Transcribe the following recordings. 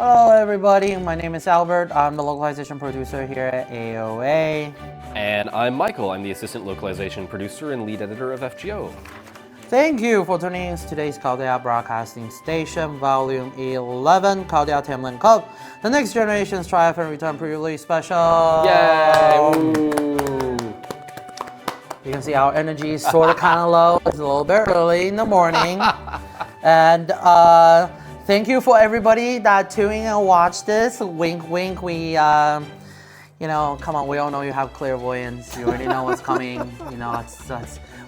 Hello everybody, my name is Albert. I'm the localization producer here at AOA. And I'm Michael. I'm the assistant localization producer and lead editor of FGO. Thank you for tuning in to today's Chaldea Broadcasting Station Volume 11, Chaldea Tam Lin Cup, the Next Generation's Triumphant Return pre-release special. Yay! Woo. You can see our energy is sort of kind of low. It's a little bit early in the morning. And thank you for everybody that tuning and watch this. Wink, wink. We, come on. We all know you have clairvoyance. You already know what's coming.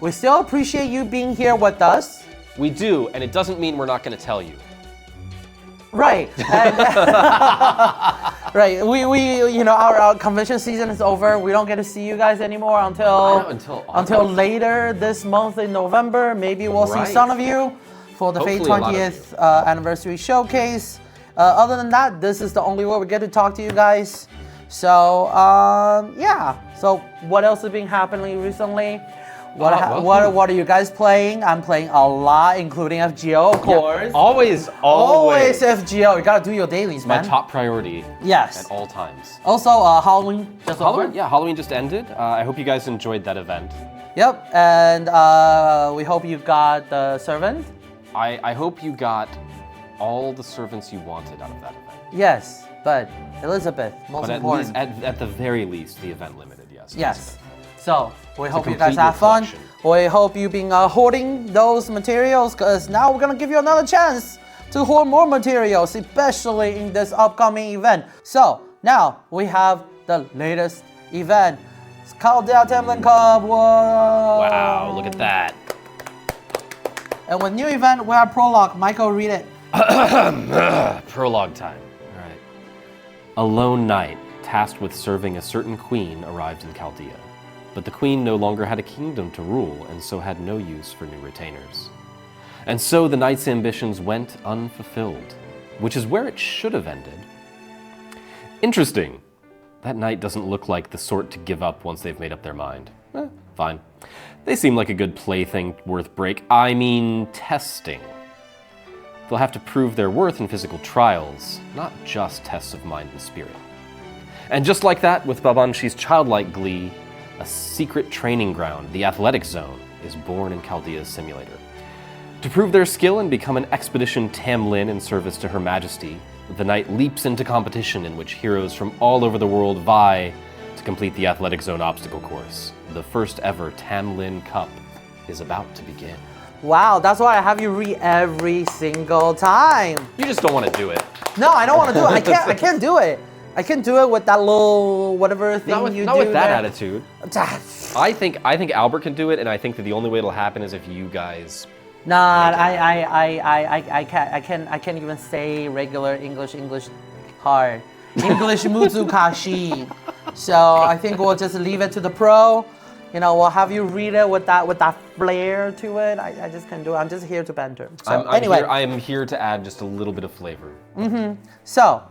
We still appreciate you being here with us. We do, and it doesn't mean we're not going to tell you. Right. And, right. Our convention season is over. We don't get to see you guys anymore until later this month in November. Maybe we'll see some of you for the Fate 20th anniversary showcase. Other than that, this is the only way we get to talk to you guys. So, yeah. So, what else has been happening recently? What are you guys playing? I'm playing a lot, including FGO, of course. Yeah, always FGO. You gotta do your dailies, man. My top priority. Yes. At all times. Also, Halloween just over. Yeah, Halloween just ended. I hope you guys enjoyed that event. Yep, and we hope you got the servant. I hope you got all the servants you wanted out of that event. Yes, but Elizabeth, most important. At the very least, the event limited, yes. Yes. So, we hope you guys have fun. We hope you've been hoarding those materials, because now we're going to give you another chance to hoard more materials, especially in this upcoming event. So, now we have the latest event. It's Chaldea Tam Lin Cup. Whoa! Wow, look at that. And with new event, we have prologue. Michael, read it. Prologue time. All right. A lone knight, tasked with serving a certain queen, arrived in Chaldea. But the queen no longer had a kingdom to rule, and so had no use for new retainers. And so the knight's ambitions went unfulfilled, which is where it should have ended. Interesting. That knight doesn't look like the sort to give up once they've made up their mind. Fine. They seem like a good plaything worth testing. They'll have to prove their worth in physical trials, not just tests of mind and spirit. And just like that, with Babanshi's childlike glee, a secret training ground, the Athletic Zone, is born in Chaldea's simulator. To prove their skill and become an expedition Tam Lin in service to Her Majesty, the knight leaps into competition in which heroes from all over the world vie to complete the Athletic Zone obstacle course. The first ever Tam Lin Cup is about to begin. Wow, that's why I have you read every single time. You just don't want to do it. No, I don't want to do it. I can't do it. I can do it with that little whatever thing not you do. Not with that there. attitude. I think Albert can do it, and I think that the only way it'll happen is if you guys. Nah, I can't even say regular English hard. English Muzukashi. So I think we'll just leave it to the pro. We'll have you read it with that flair to it. I just can't do it. I'm just here to banter. So anyway, I'm here to add just a little bit of flavor. Mm-hmm. So.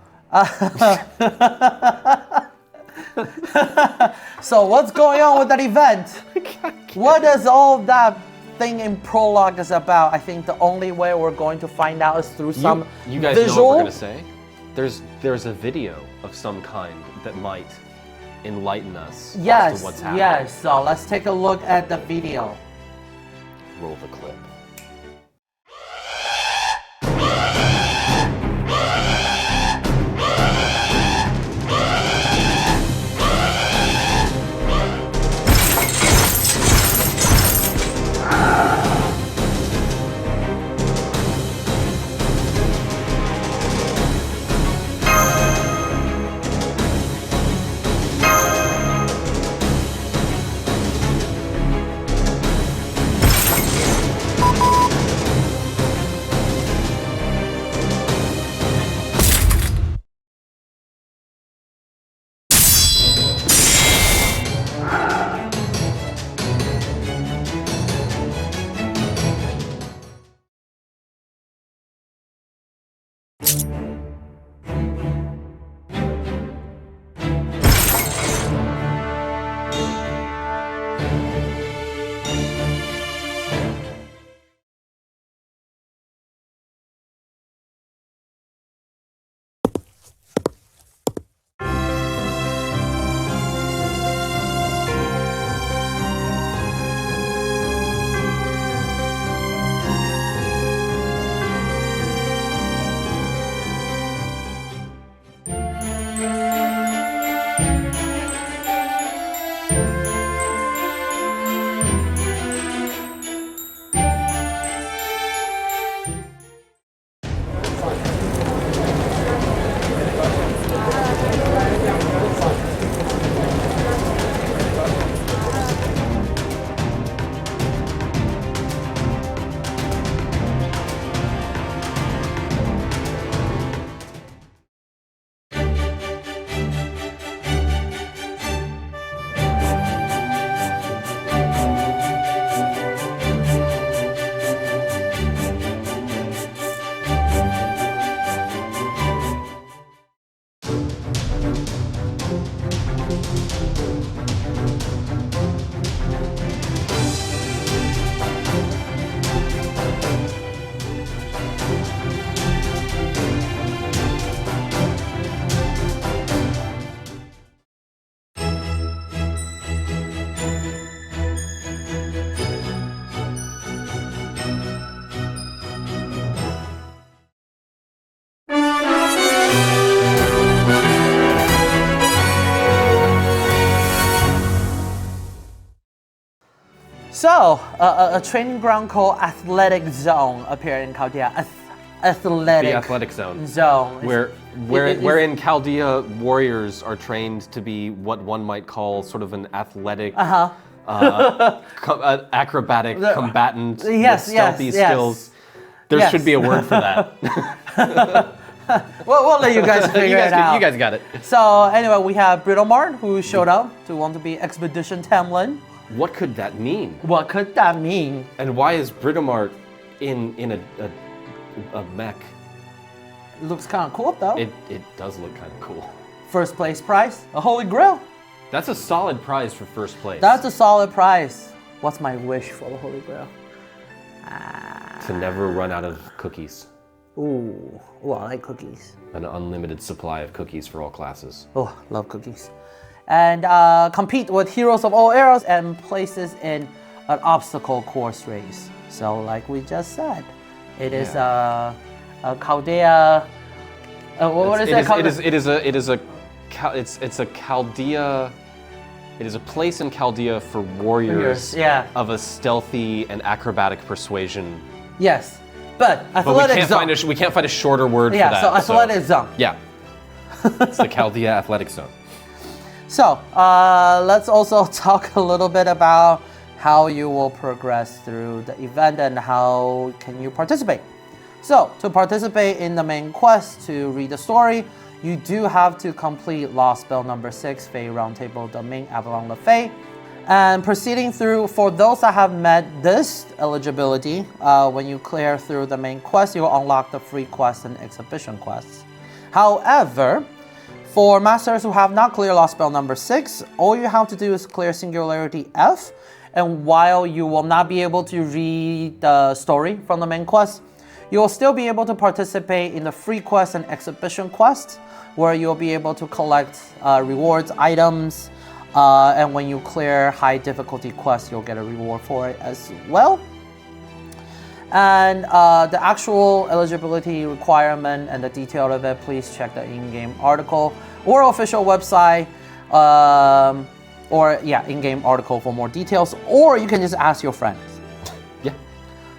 So what's going on with that event? What is all that thing in prologue is about? I think the only way we're going to find out is through some you guys visual. know what we're gonna say? There's a video of some kind that might enlighten us as to what's happening. Yes. So let's take a look at the video. Roll the clip. So, a training ground called Athletic Zone appeared in Chaldea. The athletic zone. Wherein Chaldea warriors are trained to be what one might call sort of an athletic, acrobatic combatant with stealthy skills. There should be a word for that. We'll let you guys figure it out. You guys got it. So anyway, we have Britomart, who showed up to want to be Expedition Tam Lin. What could that mean? What could that mean? And why is Britomart in a mech? It looks kind of cool though. It does look kind of cool. First place prize, a Holy Grail. That's a solid prize for first place. That's a solid prize. What's my wish for the Holy Grail? To never run out of cookies. Ooh, I like cookies. An unlimited supply of cookies for all classes. Oh, love cookies. And compete with heroes of all eras and places in an obstacle course race. So like we just said, it is a Chaldea. What is it? It's a Chaldea. It is a place in Chaldea for warriors of a stealthy and acrobatic persuasion. Yes, but athletic zone. We can't find a shorter word for that. Yeah, so athletic zone. Yeah, it's the Chaldea athletic zone. So let's also talk a little bit about how you will progress through the event and how can you participate. So to participate in the main quest to read the story, you do have to complete Lost Spell number 6, Fey Roundtable Domain Avalon Le Fey. And proceeding through, for those that have met this eligibility, when you clear through the main quest, you'll unlock the free quests and exhibition quests. However, for masters who have not cleared Lost Spell number 6, all you have to do is clear Singularity F, and while you will not be able to read the story from the main quest, you will still be able to participate in the free quests and exhibition quests, where you'll be able to collect rewards, items, and when you clear high difficulty quests, you'll get a reward for it as well. And the actual eligibility requirement and the detail of it, please check the in-game article or official website, in-game article for more details, or you can just ask your friends. Yeah.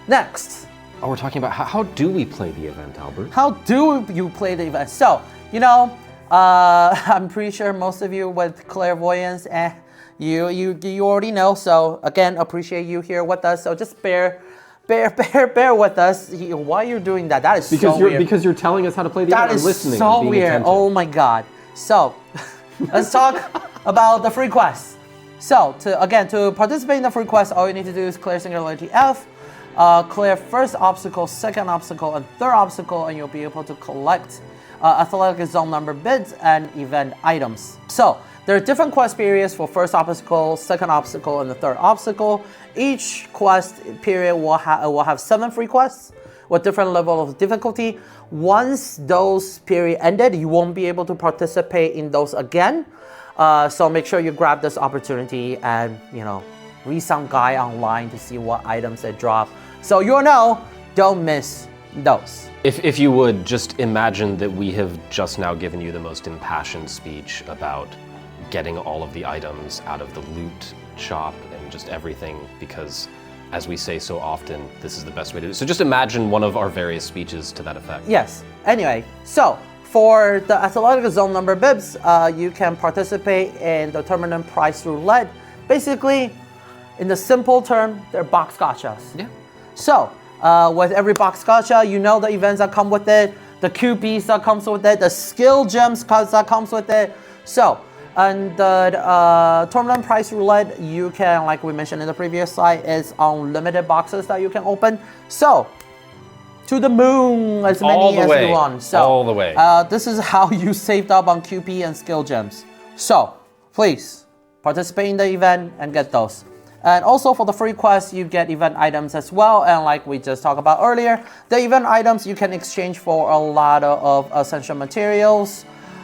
Next. Oh, we're talking about how do we play the event, Albert? How do you play the event? So, I'm pretty sure most of you with clairvoyance, you already know. So again, appreciate you here with us. So just bear with us. Why you're doing that? That is so weird. Because you're telling us how to play the event. That is listening, so being weird. attentive. Oh my God. So let's talk about the free quest. So to participate in the free quest, all you need to do is clear Singularity F. Clear first obstacle, second obstacle, and third obstacle, and you'll be able to collect athletic zone number bids and event items. So there are different quest periods for first obstacle, second obstacle, and the third obstacle. Each quest period will have 7 free quests with different level of difficulty. Once those period ended, you won't be able to participate in those again. So make sure you grab this opportunity and read some guide online to see what items they drop. So don't miss those. If you would, just imagine that we have just now given you the most impassioned speech about getting all of the items out of the loot shop and just everything, because as we say so often, this is the best way to do it. So just imagine one of our various speeches to that effect. Yes. Anyway, so for the athletic zone number bibs, you can participate in the tournament prize roulette. Basically, in the simple term, they're box gachas. Yeah. So, with every box gacha, the events that come with it, the QPs that comes with it, the skill gems that comes with it. So, and the tournament prize roulette, you can, like we mentioned in the previous slide, is unlimited boxes that you can open. So, to the moon, as many as you want. So, all the way. This is how you saved up on QP and skill gems. So, please participate in the event and get those. And also for the free quest, you get event items as well. And like we just talked about earlier, the event items you can exchange for a lot of essential materials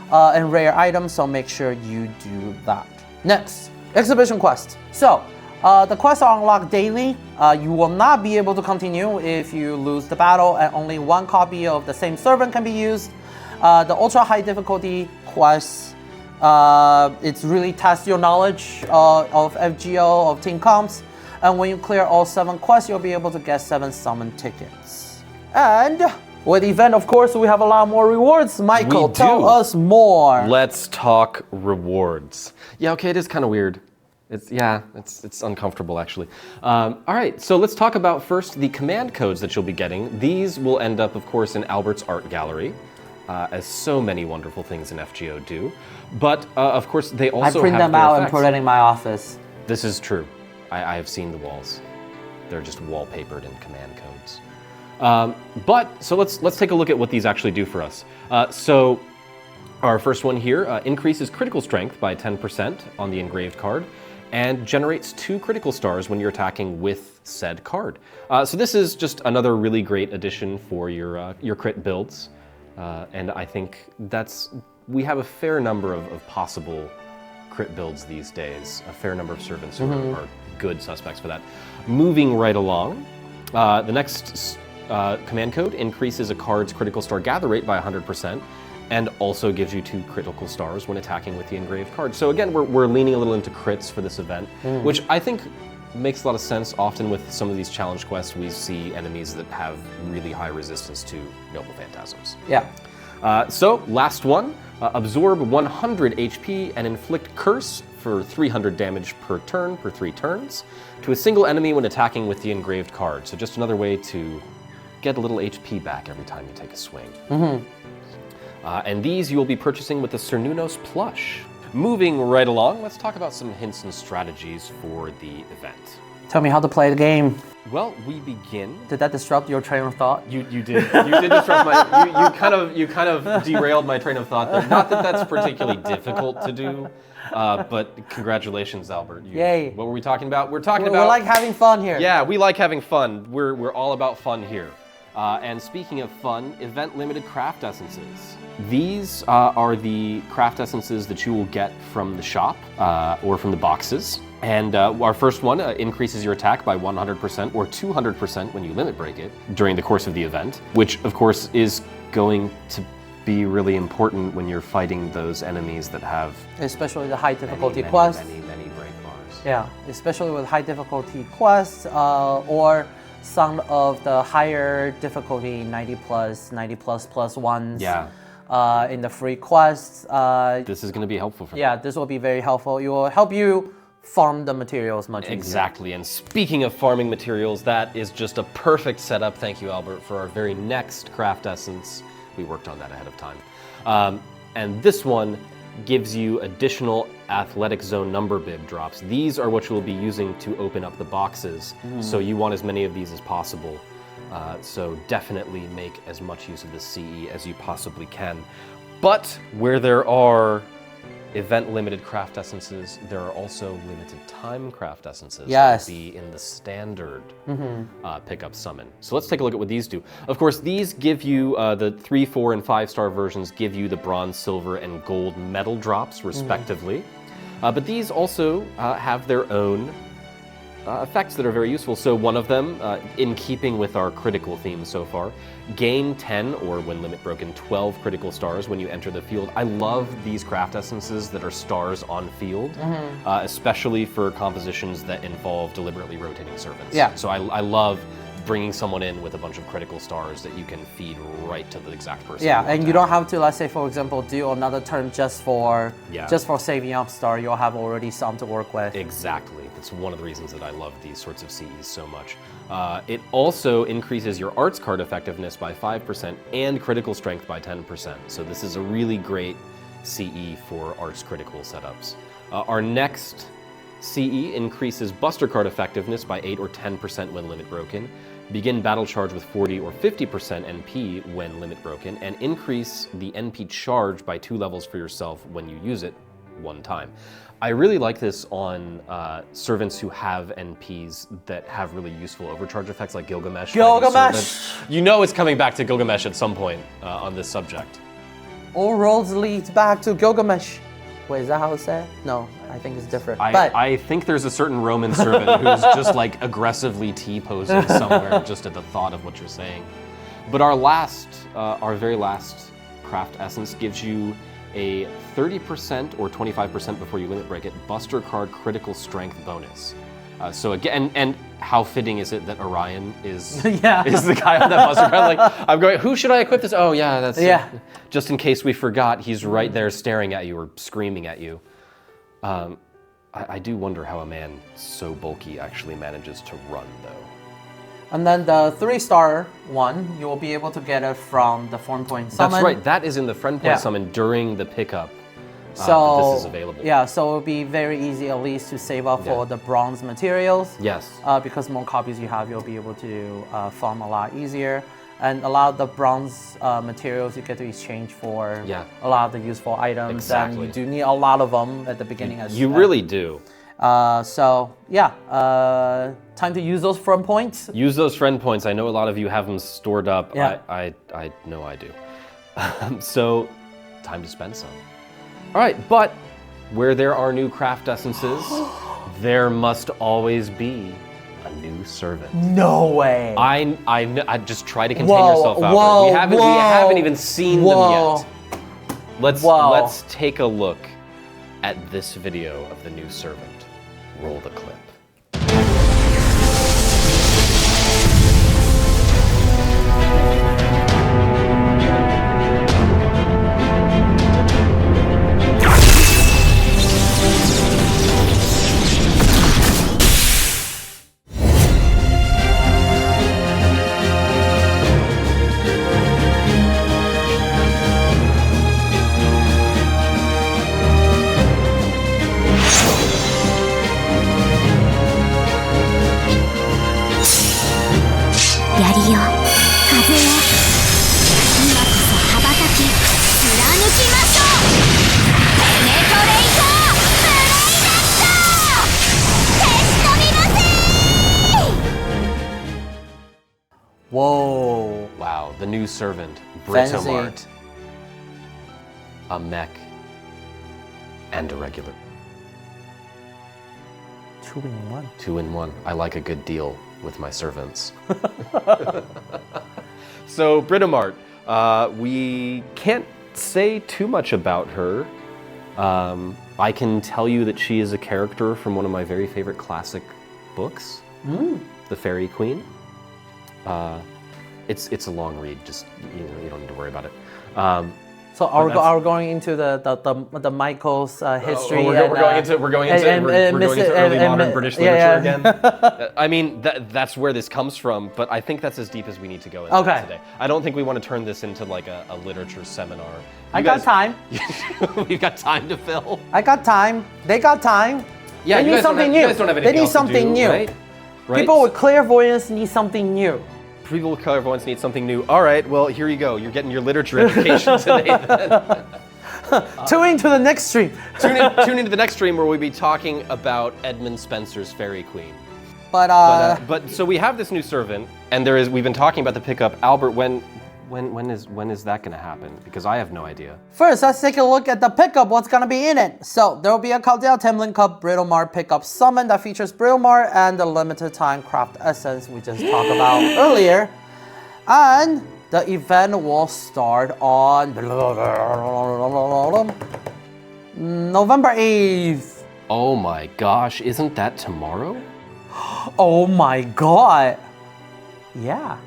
and rare items. So make sure you do that. Next, exhibition quest. So the quests are unlocked daily. You will not be able to continue if you lose the battle, and only 1 copy of the same servant can be used. The ultra high difficulty quests, it's really test your knowledge of FGO, of team comps, And when you clear all 7 quests, you'll be able to get 7 summon tickets. And with the event, of course, we have a lot more rewards. Michael, tell us more. Let's talk rewards. Yeah, okay, it is kind of weird. It's uncomfortable actually. All right, so let's talk about first the command codes that you'll be getting. These will end up, of course, in Albert's art gallery, as so many wonderful things in FGO do. But of course, they also I print them out and put it in my office. This is true. I have seen the walls. They're just wallpapered in command codes. So let's take a look at what these actually do for us. So our first one here increases critical strength by 10% on the engraved card, and generates 2 critical stars when you're attacking with said card. So this is just another really great addition for your crit builds, and I think we have a fair number of possible crit builds these days. A fair number of servants who are good suspects for that. Moving right along, the next command code increases a card's critical star gather rate by 100%. And also gives you 2 critical stars when attacking with the engraved card. So again, we're leaning a little into crits for this event, which I think makes a lot of sense. Often with some of these challenge quests, we see enemies that have really high resistance to Noble Phantasms. Yeah. So last one, absorb 100 HP and inflict curse for 300 damage per turn, per 3 turns, to a single enemy when attacking with the engraved card. So just another way to get a little HP back every time you take a swing. And these you will be purchasing with the Cernunos plush. Moving right along, let's talk about some hints and strategies for the event. Tell me how to play the game. Well, we begin. Did that disrupt your train of thought? You did. You did disrupt my. You kind of derailed my train of thought there. Not that that's particularly difficult to do, but congratulations, Albert. Yay! What were we talking about? We're like having fun here. Yeah, we like having fun. We're all about fun here. And speaking of fun, event-limited craft essences. These are the craft essences that you will get from the shop or from the boxes. And our first one increases your attack by 100% or 200% when you limit break it during the course of the event, which of course is going to be really important when you're fighting those enemies that have... Especially the high difficulty quests. Many break bars. Yeah, especially with high difficulty quests or some of the higher difficulty 90 plus ones. Yeah. In the free quests. This is going to be helpful for Yeah, this will be very helpful. It will help you farm the materials much easier. Exactly, and speaking of farming materials, that is just a perfect setup, thank you Albert, for our very next craft essence. We worked on that ahead of time. And this one gives you additional athletic zone number bib drops. These are what you will be using to open up the boxes, so you want as many of these as possible. So definitely make as much use of the CE as you possibly can. But where there are event-limited craft essences, there are also limited time craft essences that will be in the standard pickup summon. So let's take a look at what these do. Of course, these give you, the 3, 4, and 5-star versions give you the bronze, silver, and gold medal drops, respectively. But these also have their own effects that are very useful. So one of them, in keeping with our critical theme so far, gain 10, or when limit broken, 12 critical stars when you enter the field. I love these craft essences that are stars on field, especially for compositions that involve deliberately rotating servants. Yeah. So I love bringing someone in with a bunch of critical stars that you can feed right to the exact person. Yeah, and you don't have to, let's say, for example, do another turn just for saving up star. You'll have already some to work with. Exactly. That's one of the reasons that I love these sorts of CEs so much. It also increases your arts card effectiveness by 5% and critical strength by 10%. So this is a really great CE for arts critical setups. Our next CE increases Buster card effectiveness by 8 or 10% when limit broken, begin battle charge with 40 or 50% NP when limit broken, and increase the NP charge by 2 levels for yourself when you use it 1 time. I really like this on servants who have NPs that have really useful overcharge effects like Gilgamesh. Gilgamesh! You know it's coming back to Gilgamesh at some point on this subject. All roads lead back to Gilgamesh. Wait, is that how it's said? No, I think it's different. I think there's a certain Roman servant who's just like aggressively T-posing somewhere just at the thought of what you're saying. But our very last craft essence gives you a 30% or 25% before you limit break it Buster card critical strength bonus. So again, and how fitting is it that Orion is Yeah. is the guy on that buzzer? Like, I'm going, who should I equip this? Oh yeah, that's just in case we forgot, he's right there staring at you or screaming at you. I do wonder how a man so bulky actually manages to run, though. And then the 3-star one, you will be able to get it from the Form Point Summon. That's right, that is in the Friend Point Summon during the pickup. So this is available. Yeah, so it'll be very easy at least to save up for the bronze materials. Yes. Because more copies you have, you'll be able to farm a lot easier. And a lot of the bronze materials you get to exchange for a lot of the useful items. Exactly. And you do need a lot of them at the beginning. You really do. So yeah, time to use those friend points. Use those friend points. I know a lot of you have them stored up. Yeah. I know I do. So time to spend some. All right, but where there are new craft essences, there must always be a new servant. No way. I just try to contain yourself, Albert. We haven't even seen them yet. Let's take a look at this video of the new servant. Roll the clip. ！Whoa! Wow, the new servant, Fancy. Britomart. A mech and a regular. 2 in 1. 2 in 1. I like a good deal with my servants. So, Britomart, we can't say too much about her. I can tell you that she is a character from one of my very favorite classic books, The Fairy Queen. It's a long read. Just you don't need to worry about it. So are we going into the Michael's history? We're going into early modern British literature again. I mean, that's where this comes from, but I think that's as deep as we need to go into today. I don't think we want to turn this into like a literature seminar. I got time. We've got time to fill. I got time. They got time. Yeah, they need something new. They need something new. Right? People with clairvoyance need something new. People with clairvoyance need something new. All right, well, here you go. You're getting your literature education today then. Tune into the next stream. Tune into the next stream where we'll be talking about Edmund Spenser's Fairy Queen. But so we have this new servant, and we've been talking about the pickup. Albert, when is that going to happen? Because I have no idea. First, let's take a look at the pickup, what's going to be in it. So, there will be a Chaldea Tam Lin Cup Britomart pickup summon that features Britomart and the limited time craft essence we just talked about earlier. And the event will start on November 8th. Oh my gosh, isn't that tomorrow? Oh my god. Yeah.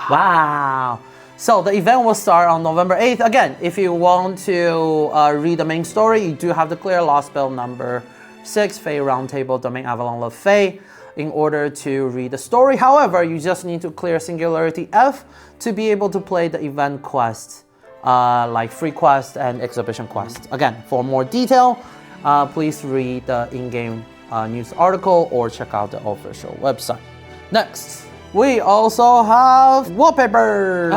Wow. So the event will start on November 8th. Again, if you want to read the main story, you do have to clear Lost Spell number 6, Fae Roundtable, Domain Avalon Love Fae, in order to read the story. However, you just need to clear Singularity F to be able to play the event quests, like free quest and exhibition quest. Again, for more detail, please read the in-game news article or check out the official website. Next, we also have wallpaper.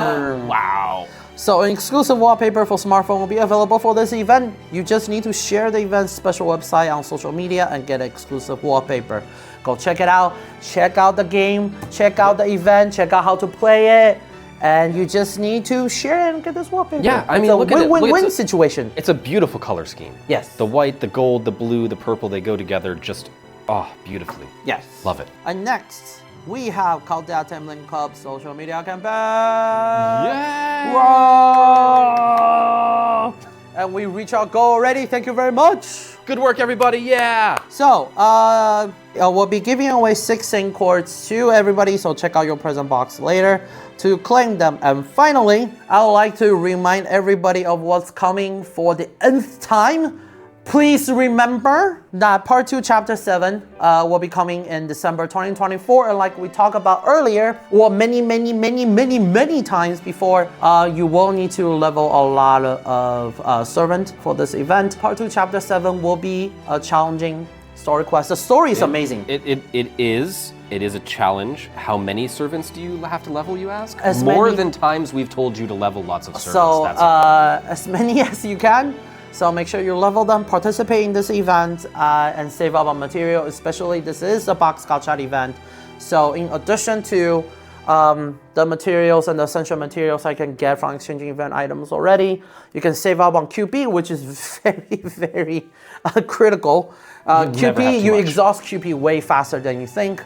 Wow. So an exclusive wallpaper for smartphone will be available for this event. You just need to share the event's special website on social media and get exclusive wallpaper. Go check it out. Check out the game. Check out the event. Check out how to play it. And you just need to share it and get this wallpaper. Yeah, I mean, it's look a at it. win-win situation. It's a beautiful color scheme. Yes. The white, the gold, the blue, the purple, they go together just, beautifully. Yes. Love it. And next, we have Chaldea Tam Lin Cup social media campaign. Yay! Whoa! And we reach our goal already. Thank you very much. Good work, everybody. Yeah. So, we'll be giving away 6 ink cords to everybody. So check out your present box later to claim them. And finally, I would like to remind everybody of what's coming for the nth time. Please remember that Part 2, Chapter 7 will be coming in December 2024. And like we talked about earlier, or many times before, you will need to level a lot of servant for this event. Part 2, Chapter 7 will be a challenging story quest. The story is amazing. It is. It is a challenge. How many servants do you have to level, you ask? As More many, than times we've told you to level lots of servants. So, as many as you can. So make sure you level them, participate in this event, and save up on material, especially this is a box gotcha event. So in addition to the materials and the essential materials I can get from exchanging event items already, you can save up on QP, which is very critical. QP, you exhaust QP way faster than you think.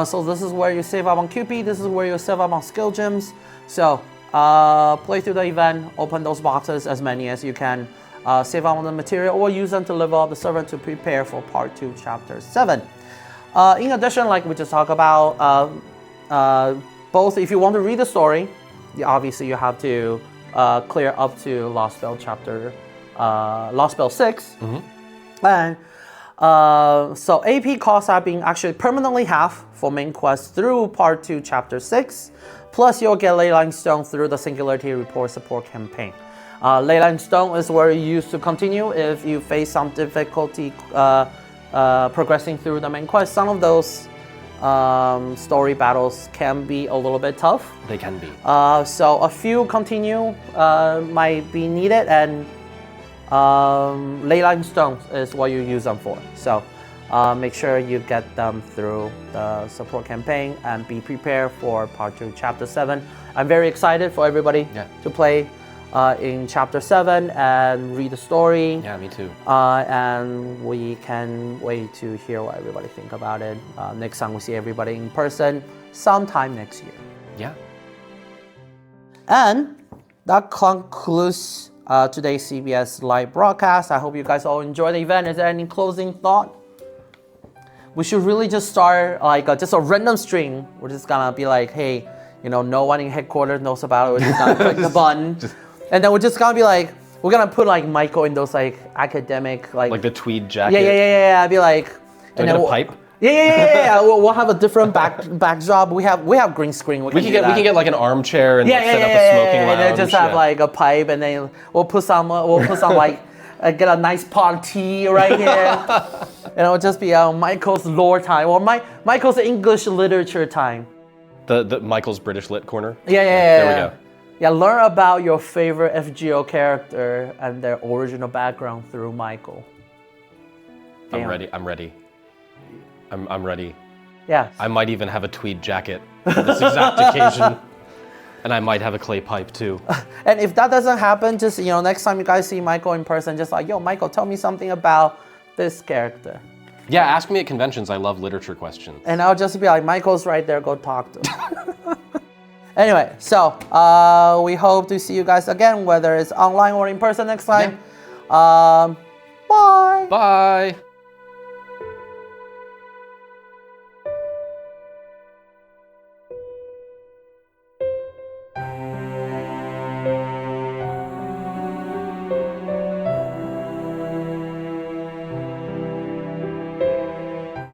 So this is where you save up on QP, this is where you save up on skill gems. So play through the event, open those boxes, as many as you can. Save up on the material or use them to level up the servant to prepare for Part 2, Chapter 7. In addition, like we just talked about, both if you want to read the story, obviously you have to clear up to Lost Spell 6. Mm-hmm. And so AP costs have been actually permanently half for main quest through Part 2, Chapter 6. Plus you'll get Leyline Stone through the Singularity Report support campaign. Leyline Stone is where you use to continue if you face some difficulty progressing through the main quest. Some of those story battles can be a little bit tough. They can be. So a few continue might be needed, and Leyline Stones is what you use them for. So make sure you get them through the support campaign and be prepared for Part 2, Chapter 7. I'm very excited for everybody to play in Chapter 7 and read the story. Yeah, me too. And we can wait to hear what everybody think about it. Next time we see everybody in person, sometime next year. Yeah. And that concludes today's CBS Lite broadcast. I hope you guys all enjoy the event. Is there any closing thought? We should really just start like just a random stream. We're just gonna be like, hey, no one in headquarters knows about it. We're just gonna click the button. And then we're just gonna be like, we're gonna put like Michael in those like academic like the tweed jacket. Yeah. I'd be like, and then a pipe. Yeah. We'll have a different backdrop. We have green screen. We can get like an armchair and set up a smoking lounge. And then just have like a pipe, and then we'll put some like get a nice pot of tea right here. And it'll just be Michael's lore time or Michael's English literature time. The Michael's British Lit corner. Yeah. There we go. Yeah, learn about your favorite FGO character and their original background through Michael. Damn. I'm ready. I'm ready. Yeah. I might even have a tweed jacket for this exact occasion. And I might have a clay pipe too. And if that doesn't happen, just next time you guys see Michael in person, just like, yo, Michael, tell me something about this character. Yeah, ask me at conventions. I love literature questions. And I'll just be like, Michael's right there, go talk to him. Anyway, so we hope to see you guys again, whether it's online or in person next time. Yeah. Bye. Bye.